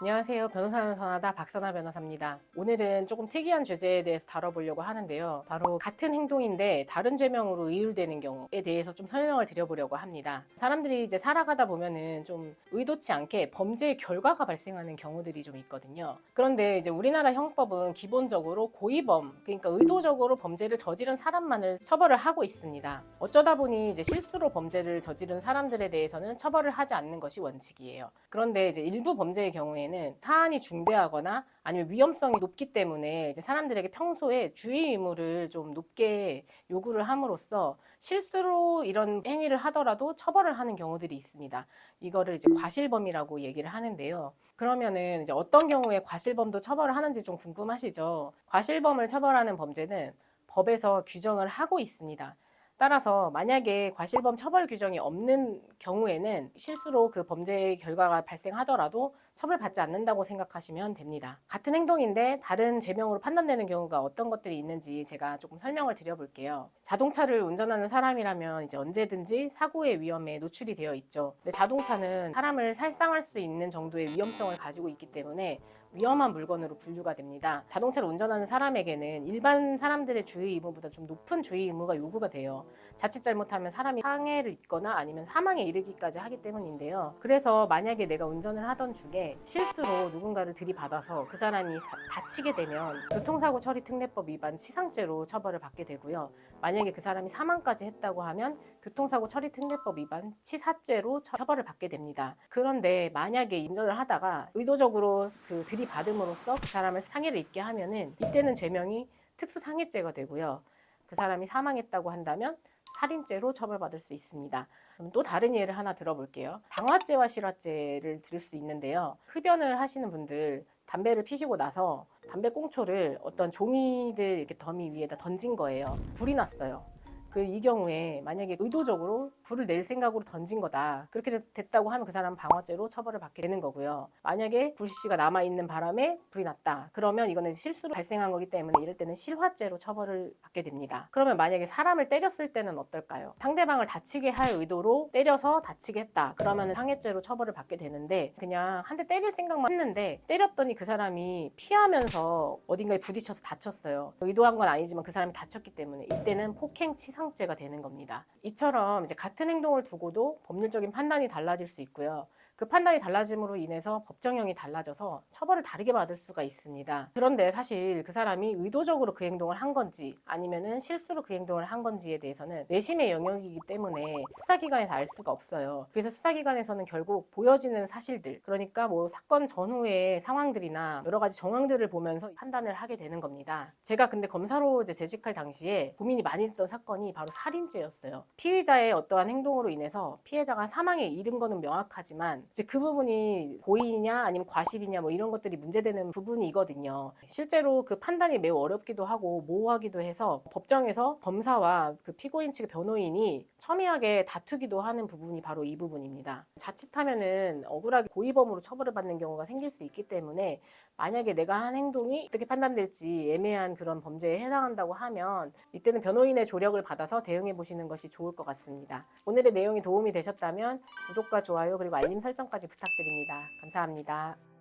안녕하세요. 변호사는 선하다 박선아 변호사입니다. 오늘은 조금 특이한 주제에 대해서 다뤄보려고 하는데요. 바로 같은 행동인데 다른 죄명으로 의율되는 경우에 대해서 좀 설명을 드려보려고 합니다. 사람들이 이제 살아가다 보면은 좀 의도치 않게 범죄의 결과가 발생하는 경우들이 좀 있거든요. 그런데 이제 우리나라 형법은 기본적으로 고의범, 그러니까 의도적으로 범죄를 저지른 사람만을 처벌을 하고 있습니다. 어쩌다 보니 이제 실수로 범죄를 저지른 사람들에 대해서는 처벌을 하지 않는 것이 원칙이에요. 그런데 이제 일부 범죄의 경우에는 사안이 중대하거나 아니면 위험성이 높기 때문에 이제 사람들에게 평소에 주의 의무를 좀 높게 요구를 함으로써 실수로 이런 행위를 하더라도 처벌을 하는 경우들이 있습니다. 이거를 이제 과실범이라고 얘기를 하는데요. 그러면은 이제 어떤 경우에 과실범도 처벌을 하는지 좀 궁금하시죠? 과실범을 처벌하는 범죄는 법에서 규정을 하고 있습니다. 따라서 만약에 과실범 처벌 규정이 없는 경우에는 실수로 그 범죄의 결과가 발생하더라도 처벌받지 않는다고 생각하시면 됩니다. 같은 행동인데 다른 죄명으로 판단되는 경우가 어떤 것들이 있는지 제가 조금 설명을 드려볼게요. 자동차를 운전하는 사람이라면 이제 언제든지 사고의 위험에 노출이 되어 있죠. 근데 자동차는 사람을 살상할 수 있는 정도의 위험성을 가지고 있기 때문에 위험한 물건으로 분류가 됩니다. 자동차를 운전하는 사람에게는 일반 사람들의 주의 의무보다 좀 높은 주의 의무가 요구가 돼요. 자칫 잘못하면 사람이 상해를 입거나 아니면 사망에 이르기까지 하기 때문인데요. 그래서 만약에 내가 운전을 하던 중에 실수로 누군가를 들이받아서 그 사람이 다치게 되면 교통사고 처리 특례법 위반 치상죄로 처벌을 받게 되고요. 만약에 그 사람이 사망까지 했다고 하면 교통사고 처리 특례법 위반 치사죄로 처벌을 받게 됩니다. 그런데 만약에 운전을 하다가 의도적으로 그 들이받음으로써 그 사람을 상해를 입게 하면은 이때는 죄명이 특수상해죄가 되고요. 그 사람이 사망했다고 한다면 살인죄로 처벌받을 수 있습니다. 그럼 또 다른 예를 하나 들어볼게요. 방화죄와 실화죄를 들을 수 있는데요. 흡연을 하시는 분들 담배를 피시고 나서 담배 꽁초를 어떤 종이를 이렇게 더미 위에다 던진 거예요. 불이 났어요. 이 경우에 만약에 의도적으로 불을 낼 생각으로 던진 거다. 그렇게 됐다고 하면 그 사람은 방화죄로 처벌을 받게 되는 거고요. 만약에 불씨가 남아있는 바람에 불이 났다. 그러면 이거는 실수로 발생한 거기 때문에 이럴 때는 실화죄로 처벌을 받게 됩니다. 그러면 만약에 사람을 때렸을 때는 어떨까요? 상대방을 다치게 할 의도로 때려서 다치게 했다. 그러면 상해죄로 처벌을 받게 되는데 그냥 한 대 때릴 생각만 했는데 때렸더니 그 사람이 피하면서 어딘가에 부딪혀서 다쳤어요. 의도한 건 아니지만 그 사람이 다쳤기 때문에 이때는 폭행치상 죄가 되는 겁니다. 이처럼 이제 같은 행동을 두고도 법률적인 판단이 달라질 수 있고요. 그 판단이 달라짐으로 인해서 법정형이 달라져서 처벌을 다르게 받을 수가 있습니다. 그런데 사실 그 사람이 의도적으로 그 행동을 한 건지 아니면은 실수로 그 행동을 한 건지에 대해서는 내심의 영역이기 때문에 수사기관에서 알 수가 없어요. 그래서 수사기관에서는 결국 보여지는 사실들, 그러니까 뭐 사건 전후의 상황들이나 여러 가지 정황들을 보면서 판단을 하게 되는 겁니다. 제가 근데 검사로 이제 재직할 당시에 고민이 많이 됐던 사건이 바로 살인죄였어요. 피의자의 어떠한 행동으로 인해서 피해자가 사망에 이른 거는 명확하지만 이제 그 부분이 고의냐 아니면 과실이냐 뭐 이런 것들이 문제되는 부분이거든요. 실제로 그 판단이 매우 어렵기도 하고 모호하기도 해서 법정에서 검사와 그 피고인 측의 변호인이 첨예하게 다투기도 하는 부분이 바로 이 부분입니다. 자칫하면은 억울하게 고의범으로 처벌을 받는 경우가 생길 수 있기 때문에 만약에 내가 한 행동이 어떻게 판단될지 애매한 그런 범죄에 해당한다고 하면 이때는 변호인의 조력을 받아서 대응해 보시는 것이 좋을 것 같습니다. 오늘의 내용이 도움이 되셨다면 구독과 좋아요 그리고 알림 설정까지 부탁드립니다. 감사합니다.